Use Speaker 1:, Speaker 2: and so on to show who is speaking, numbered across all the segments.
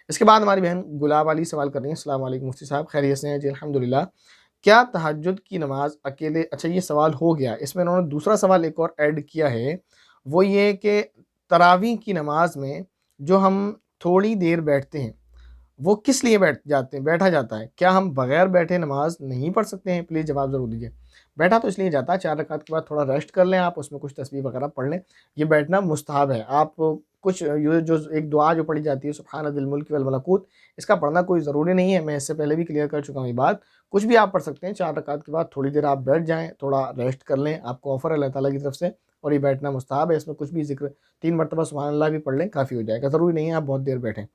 Speaker 1: इसके बाद हमारी बहन गुलाब वाली सवाल कर रही है, अस्सलाम वालेकुम मुफ्ती साहब, खैरियत से हैं जी? अल्हम्दुलिल्लाह। क्या तहज्जुद की नमाज अकेले, अच्छा ये सवाल हो गया, इसमें उन्होंने दूसरा सवाल एक और ऐड किया है, वो ये कि तरावी की नमाज में जो हम थोड़ी देर बैठते हैं, वो किस लिए बैठा जाता है? क्या हम बगैर बैठे नमाज नहीं पढ़ सकते हैं? प्लीज़ जवाब ज़रूर दीजिए। बैठा तो इसलिए जाता है, 4 रकात के बाद थोड़ा रेस्ट कर लें आप, उसमें कुछ तस्बीह वगैरह पढ़ लें, ये बैठना मुस्तहब है। आप कुछ ये जो एक दुआ जो पढ़ी जाती है, सुब्हान दिल मुल्क वल मलकूत, इसका पढ़ना कोई ज़रूरी नहीं है, मैं इससे पहले भी क्लियर कर चुका हूँ ये बात। कुछ भी आप पढ़ सकते हैं, 4 रकात के बाद थोड़ी देर आप बैठ जाएँ, थोड़ा रेस्ट कर लें, आपको ऑफ़र है अल्लाह ताला की तरफ से, और ये बैठना मुस्तहब है, इसमें कुछ भी ज़िक्र 3 मरतबा सुब्हान अल्लाह भी पढ़ लें, काफ़ी हो जाएगा, ज़रूरी नहीं है आप बहुत देर बैठें।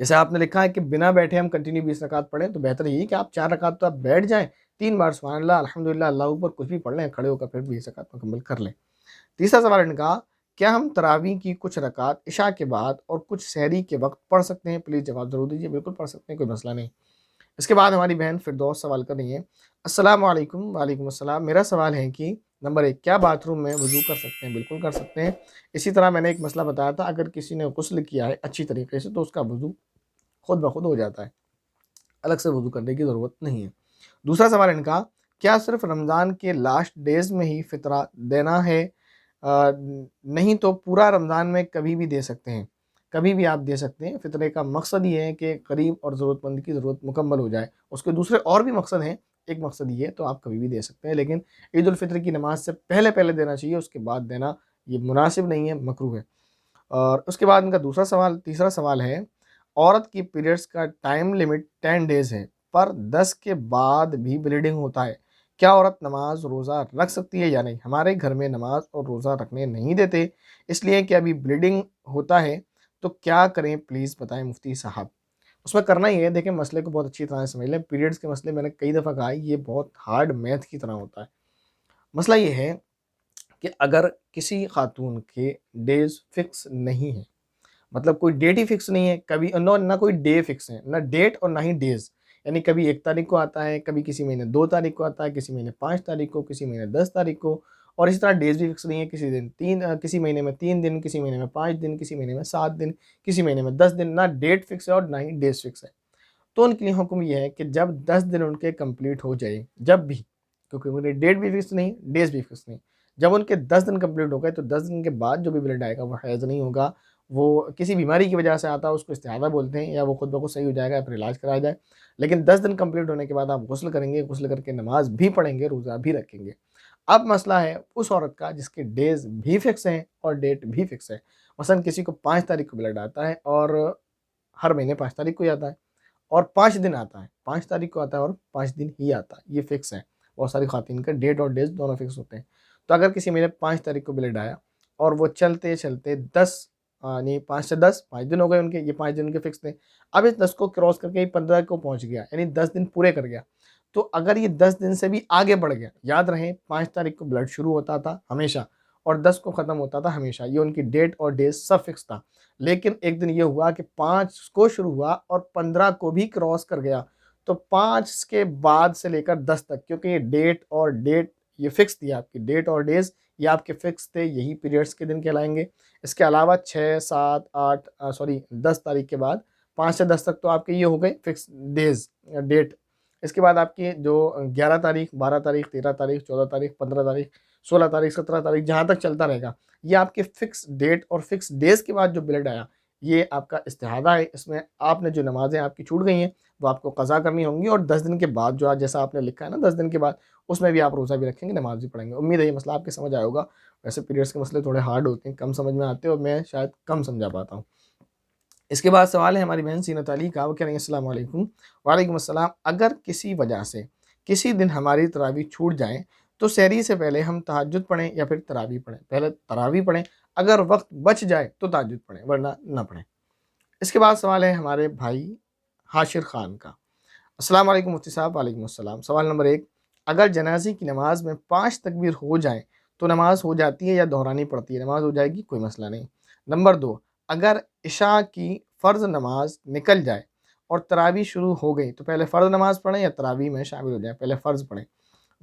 Speaker 1: जैसे आपने लिखा है कि बिना बैठे हम कंटिन्यू 20 रकात पढ़ें, तो बेहतर यही है कि आप 4 रकात तो आप बैठ जाएँ, 3 बार सुभान अल्लाह, अल्हम्दुलिल्लाह, अल्लाहू अकबर कुछ भी पढ़ लें, खड़े होकर फिर 20 रकात मुकम्मल कर लें। तीसरा सवाल इनका, क्या हम तरावी की कुछ रकात इशा के बाद और कुछ सहरी के वक़्त पढ़ सकते हैं? प्लीज़ जवाब ज़रूर दीजिए। बिल्कुल पढ़ सकते हैं, कोई मसला नहीं। इसके बाद हमारी बहन फिरदौस सवाल कर रही है, अस्सलामु अलैकुम, वालेकुम अस्सलाम। मेरा सवाल है कि नंबर 1, क्या बाथरूम में वुज़ू कर सकते हैं? बिल्कुल कर सकते हैं। इसी तरह मैंने एक मसला बताया था, अगर किसी ने गुस्ल किया है अच्छी तरीके से, तो उसका वुज़ू खुद ब खुद हो जाता है, अलग से वज़ू करने की ज़रूरत नहीं है। दूसरा सवाल इनका, क्या सिर्फ़ रमज़ान के लास्ट डेज़ में ही फ़ितरा देना है? नहीं तो पूरा रमज़ान में कभी भी दे सकते हैं? कभी भी आप दे सकते हैं, फ़ितरे का मकसद ये है कि गरीब और ज़रूरतमंद की ज़रूरत मुकम्मल हो जाए। उसके दूसरे और भी मकसद हैं, एक मकसद ये है, तो आप कभी भी दे सकते हैं, लेकिन ईद उल फ़ितर की नमाज़ से पहले-पहले देना चाहिए, उसके बाद देना ये मुनासिब नहीं है, मकरूह है। और उसके बाद इनका तीसरा सवाल है, औरत की पीरियड्स का टाइम लिमिट 10 डेज़ है, पर 10 के बाद भी ब्लीडिंग होता है। क्या औरत नमाज रोज़ा रख सकती है या नहीं? हमारे घर में नमाज और रोज़ा रखने नहीं देते, इसलिए कि अभी ब्लीडिंग होता है, तो क्या करें प्लीज़ बताएं मुफ्ती साहब। उसमें करना ये है, देखिए मसले को बहुत अच्छी तरह से समझ लें। पीरियड्स के मसले मैंने कई दफ़ा कहा है, ये बहुत हार्ड मैथ की तरह होता है। मसला ये है कि अगर किसी खातून के डेज़ फिक्स नहीं है, मतलब कोई डेट ही फिक्स नहीं है, कभी ना कोई डे फिक्स है, ना डेट और ना ही डेज़। यानी कभी 1 तारीख को आता है, कभी किसी महीने 2 तारीख को आता है, किसी महीने 5 तारीख को, किसी महीने 10 तारीख को, और इसी तरह डेज़ भी फिक्स नहीं है, किसी महीने में 3 दिन, किसी महीने में 5 दिन, किसी महीने में 7 दिन, किसी महीने में 10 दिन, ना डेट फिक्स है और ना ही डेज़ फिक्स है। तो उनके लिए हुक्म ये है कि जब 10 दिन उनके कंप्लीट हो जाए, जब भी, क्योंकि उनकी डेट भी फिक्स नहीं, डेज़ भी फिक्स नहीं। जब उनके 10 दिन कंप्लीट हो गए, तो 10 दिन के बाद जो भी ब्लड आएगा वो हैज़ नहीं होगा, वो किसी बीमारी की वजह से आता है, उसको इस्तिहादा बोलते हैं, या वो खुद ब खुद सही हो जाएगा या फिर इलाज कराया जाए। लेकिन 10 दिन कंप्लीट होने के बाद आप गुस्ल करेंगे, गुस्ल करके नमाज़ भी पढ़ेंगे, रोज़ा भी रखेंगे। अब मसला है उस औरत का जिसके डेज़ भी फिक्स हैं और डेट भी फिक्स है। मसलन किसी को 5 तारीख को ब्लड आता है और हर महीने 5 तारीख को ही आता है। और 5 दिन आता है, 5 तारीख को आता है और 5 दिन ही आता है, ये फ़िक्स है। बहुत सारी ख़वातीन का डेट और डेज़ दोनों फ़िक्स होते हैं। तो अगर किसी महीने 5 तारीख को ब्लड आया और वो चलते-चलते 10 नहीं 5 से 10 5 दिन हो गए उनके, ये 5 दिन उनके फ़िक्स थे। अब इस 10 को क्रॉस करके ये 15 को पहुँच गया, यानी 10 दिन पूरे कर गया। तो अगर ये 10 दिन से भी आगे बढ़ गया, याद रहे 5 तारीख को ब्लड शुरू होता था हमेशा और 10 को ख़त्म होता था हमेशा, ये उनकी डेट और डेज़ सब फ़िक्स था। लेकिन एक दिन ये हुआ कि 5 को शुरू हुआ और 15 को भी क्रॉस कर गया। तो 5 के बाद से लेकर 10 तक, क्योंकि ये डेट ये फ़िक्स थी, आपकी डेट और डेज़ ये आपके फ़िक्स थे, यही पीरियड्स के दिन कहलाएँगे। इसके अलावा 6, 7, 8 सॉरी 10 तारीख के बाद 5 से 10 तक तो आपके ये हो गए फ़िक्स डेज़ डेट। इसके बाद आपकी जो 11 तारीख, 12 तारीख, 13 तारीख, 14 तारीख, 15 तारीख, 16 तारीख, 17 तारीख, जहाँ तक चलता रहेगा, ये आपके फ़िक्स डेट और फ़िक्स डेज़ के बाद जो ब्लड आया, ये आपका इस्तिहादा है। इसमें आपने जो नमाज़ें आपकी छूट गई हैं, वो आपको क़ज़ा करनी होंगी, और 10 दिन के बाद जो आज जैसा आपने लिखा है ना 10 दिन के बाद, उसमें भी आप रोज़ा भी रखेंगे, नमाज़ भी पढ़ेंगे। उम्मीद है ये मसला आपके समझ आया होगा। वैसे पीरियड्स के मसले थोड़े हार्ड होते हैं, कम समझ में आते हैं और मैं शायद कम समझा पाता हूँ। इसके बाद सवाल है हमारी बहन सीनत अली का, वो कह रही हैं अस्सलाम वालेकुम। वालेकुम अस्सलाम। अगर किसी वजह से किसी दिन हमारी तरावी छूट जाए, तो सहरी से पहले हम तहज्जुद पढ़ें या फिर तरावी पढ़ें? पहले तरावी पढ़ें, अगर वक़्त बच जाए तो तहज्जुद पढ़ें, वरना ना पढ़ें। इसके बाद सवाल है हमारे भाई हाशिर खान का। अस्सलाम वालेकुम मुफ्ती साहब। वालेकुम अस्सलाम। सवाल नंबर 1, अगर जनाज़े की नमाज़ में 5 तकबीर हो जाएँ, तो नमाज़ हो जाती है या दोहरानी पड़ती है? नमाज़ हो जाएगी, कोई मसला नहीं। नंबर 2, अगर इशा की फ़र्ज़ नमाज़ निकल जाए और तरावी शुरू हो गई, तो पहले फ़र्ज़ नमाज़ पढ़ें या तरावी में शामिल हो जाएँ? पहले फ़र्ज़ पढ़ें।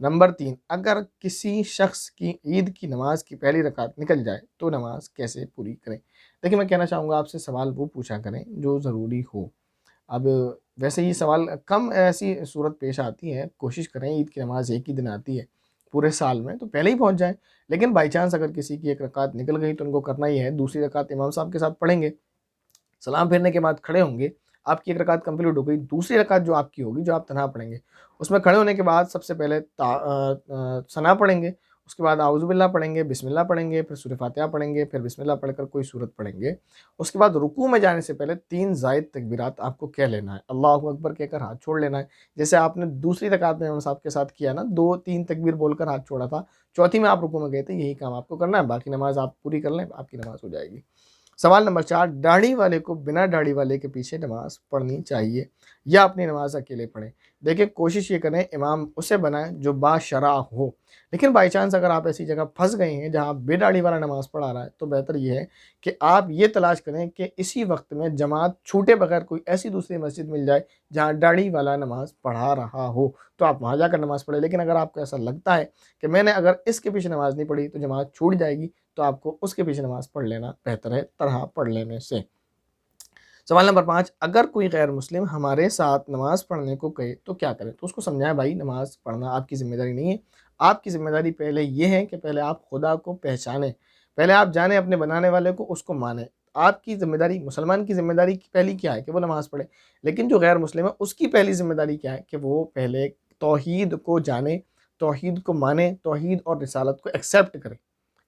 Speaker 1: नंबर 3, अगर किसी शख्स की ईद की नमाज की पहली रकात निकल जाए तो नमाज कैसे पूरी करें? देखिए, मैं कहना चाहूँगा आपसे सवाल वो पूछा करें जो ज़रूरी हो। अब वैसे ये सवाल कम ऐसी सूरत पेश आती है, कोशिश करें ईद की नमाज़ एक ही दिन आती है पूरे साल में, तो पहले ही पहुँच जाएँ। लेकिन बाई चांस अगर किसी की एक रकात निकल गई तो उनको करना ही है, दूसरी रकात इमाम साहब के साथ पढ़ेंगे, सलाम फेरने के बाद खड़े होंगे, आपकी एक रकात कंप्लीट हो गई, दूसरी रकात जो आपकी होगी, जो आप तन्हा पढ़ेंगे, उसमें खड़े होने के बाद सबसे पहले सना पढ़ेंगे, उसके बाद आऊज़ु बिल्लाह पढ़ेंगे, बिस्मिल्लाह पढ़ेंगे, फिर सूरह फातिहा पढ़ेंगे, फिर बिस्मिल्लाह पढ़कर कोई सूरत पढ़ेंगे। उसके बाद रुकू में जाने से पहले 3 ज़ायद तकबीरात आपको कह लेना है, अल्लाहु अकबर कहकर हाथ छोड़ लेना है। जैसे आपने दूसरी रकात में इमाम साहब के साथ किया ना, 2-3 तकबीर बोलकर हाथ छोड़ा था, चौथी में आप रुकू में गए थे, यही काम आपको करना है, बाकी नमाज़ आप पूरी कर लें, आपकी नमाज़ हो जाएगी। सवाल नंबर 4, दाढ़ी वाले को बिना दाढ़ी वाले के पीछे नमाज़ पढ़नी चाहिए या अपनी नमाज़ अकेले पढ़ें? देखिए, कोशिश ये करें इमाम उसे बनाएँ जो बाशरा हो। लेकिन बाई चांस अगर आप ऐसी जगह फँस गए हैं जहाँ बेदाढ़ी वाला नमाज़ पढ़ा रहा है, तो बेहतर ये है कि आप ये तलाश करें कि इसी वक़्त में जमात छूटे बगैर कोई ऐसी दूसरी मस्जिद मिल जाए जहाँ दाढ़ी वाला नमाज़ पढ़ा रहा हो, तो आप वहाँ जाकर नमाज़ पढ़ें। लेकिन अगर आपको ऐसा लगता है कि मैंने अगर इसके पीछे नमाज़ नहीं पढ़ी तो जमात छूट जाएगी, तो आपको उसके पीछे नमाज़ पढ़ लेना बेहतर है तनहा पढ़ लेने से। सवाल नंबर 5, अगर कोई गैर मुस्लिम हमारे साथ नमाज़ पढ़ने को कहे तो क्या करें? तो उसको समझाएँ, भाई नमाज़ पढ़ना आपकी ज़िम्मेदारी नहीं है। आपकी ज़िम्मेदारी पहले ये है कि पहले आप खुदा को पहचानें। पहले आप जानें अपने बनाने वाले को, उसको मानें। आपकी ज़िम्मेदारी, मुसलमान की ज़िम्मेदारी पहली क्या है कि वो नमाज़ पढ़े। लेकिन जो गैर मुस्लिम है उसकी पहली ज़िम्मेदारी क्या है कि वो पहले तौहीद को जाने, तौहीद को माने, तौहीद और रिसालत को एक्सेप्ट करे।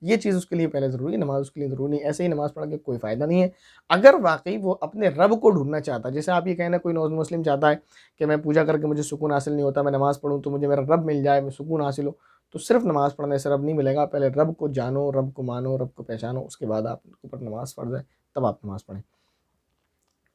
Speaker 1: ये चीज़ उसके लिए पहले ज़रूरी है, नमाज़ उसके लिए ज़रूरी नहीं है। ऐसे ही नमाज़ पढ़ के कोई फ़ायदा नहीं है। अगर वाक़ई वो अपने रब को ढूँढना चाहता है, जैसे आप ये कहें ना, कोई नॉन मुस्लिम चाहता है कि मैं पूजा करके मुझे सुकून हासिल नहीं होता, मैं नमाज़ पढ़ूँ तो मुझे मेरा रब मिल जाए, मैं सुकून हासिल हो, तो सिर्फ़ नमाज़ पढ़ने से रब नहीं मिलेगा। पहले रब को जानो, रब को मानो, रब को पहचानो, उसके बाद आप उनके ऊपर नमाज़ फ़र्ज़ है, तब आप नमाज़ पढ़ें।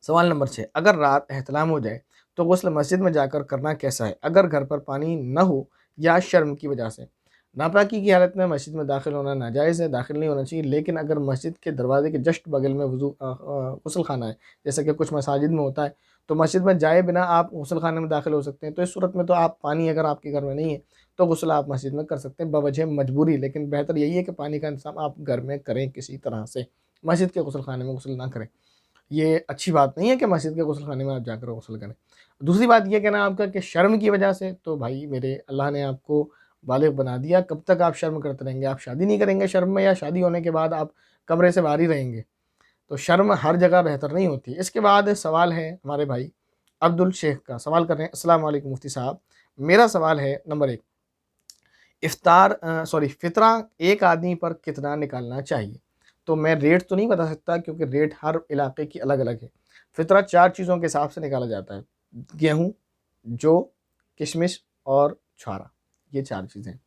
Speaker 1: सवाल नंबर 6, अगर रात एहतलाम हो जाए तो गुस्ल मस्जिद में जाकर करना कैसा है? अगर घर पर पानी न हो या शर्म की वजह से? नापाकी की हालत में मस्जिद में दाखिल होना नाजायज़ है, दाखिल नहीं होना चाहिए। लेकिन अगर मस्जिद के दरवाजे के जस्ट बगल में गुस्ल खाना है, जैसे कि कुछ मसाजिद में होता है, तो मस्जिद में जाए बिना आप गुस्ल खाने में दाखिल हो सकते हैं। तो इस सूरत में तो आप, पानी अगर आपके घर में नहीं है तो गुस्ल आप मस्जिद में कर सकते हैं बवजह मजबूरी। लेकिन बेहतर यही है कि पानी का इंतज़ाम आप घर में करें किसी तरह से, मस्जिद के गुस्ल खाने में गुस्ल ना करें। ये अच्छी बात नहीं है कि मस्जिद के गुस्लखाने में आप जाकर गुस्ल करें। दूसरी बात ये कहना आपका कि शर्म की वजह से, तो भाई मेरे, अल्लाह ने आपको बालिग़ बना दिया, कब तक आप शर्म करते रहेंगे? आप शादी नहीं करेंगे शर्म में, या शादी होने के बाद आप कमरे से बाहर ही रहेंगे? तो शर्म हर जगह बेहतर नहीं होती। इसके बाद सवाल है हमारे भाई अब्दुल शेख का, सवाल कर रहे हैं, अस्सलाम वालेकुम मुफ्ती साहब। मेरा सवाल है नंबर 1, फ़ितरा एक आदमी पर कितना निकालना चाहिए? तो मैं रेट तो नहीं बता सकता क्योंकि रेट हर इलाके की अलग-अलग है। फ़ितरा 4 चीज़ों के हिसाब से निकाला जाता है। गेहूँ, जौ, किशमिश और छुआरा, ये 4 चीज़ें।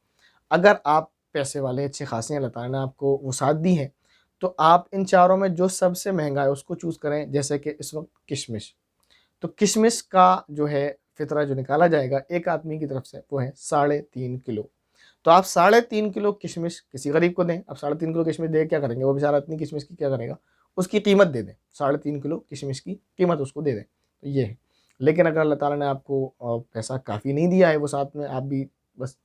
Speaker 1: अगर आप पैसे वाले अच्छे खासे हैं, अल्लाह ताला ने आपको वुसाअत दी है, तो आप इन चारों में जो सबसे महँगा है उसको चूज़ करें। जैसे कि इस वक़्त किशमिश, तो किशमिश का जो है फ़ितरा जो निकाला जाएगा एक आदमी की तरफ से, वो है 3.5 किलो। तो आप 3.5 किलो किशमिश किसी गरीब को दें। अब 3.5 किलो किशमिश दे क्या करेंगे? वो बेचारा इतनी किशमिश की क्या करेगा? उसकी कीमत दे दें, 3.5 किलो किशमिश की कीमत उसको दे दें, तो ये है। लेकिन अगर अल्लाह ताला ने आपको पैसा काफ़ी नहीं दिया है, वो साथ में आप भी बस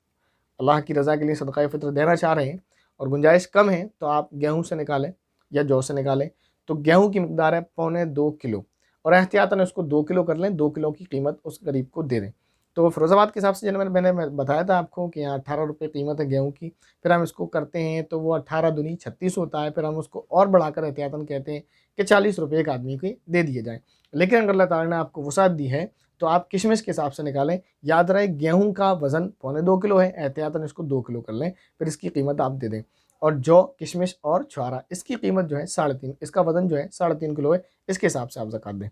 Speaker 1: अल्लाह की रज़ा के लिए सदक़ाए फ़ित्र देना चाह रहे हैं और गुंजाइश कम है, तो आप गेहूँ से निकालें या जौ से निकालें। तो गेहूँ की मिकदार है 2.25 किलो, और एहतियातन उसको 2 किलो कर लें, 2 किलो की कीमत उस गरीब को दे दें। तो फ़िरोज़ाबाद के हिसाब से जो मैंने बताया था आपको कि यहाँ 18 रुपये कीमत है गेहूँ की, फिर हम इसको करते हैं तो वो 18 दूनी 36 होता है, फिर हम उसको और बढ़ाकर एहतियातन कहते हैं कि 40 रुपये एक आदमी के दे दिए जाएँ। लेकिन अगर अल्लाह ताला ने आपको वुसाअत दी है, तो आप किशमिश के हिसाब से निकालें। याद रहे गेहूँ का वज़न 2.25 किलो है, एहतियातन इसको 2 किलो कर लें, फिर इसकी कीमत आप दे दें। और जौ, किशमिश और छुआरा, इसकी कीमत जो है 3.5, इसका वज़न जो है 3.5 किलो है, इसके हिसाब से आप ज़कात दें।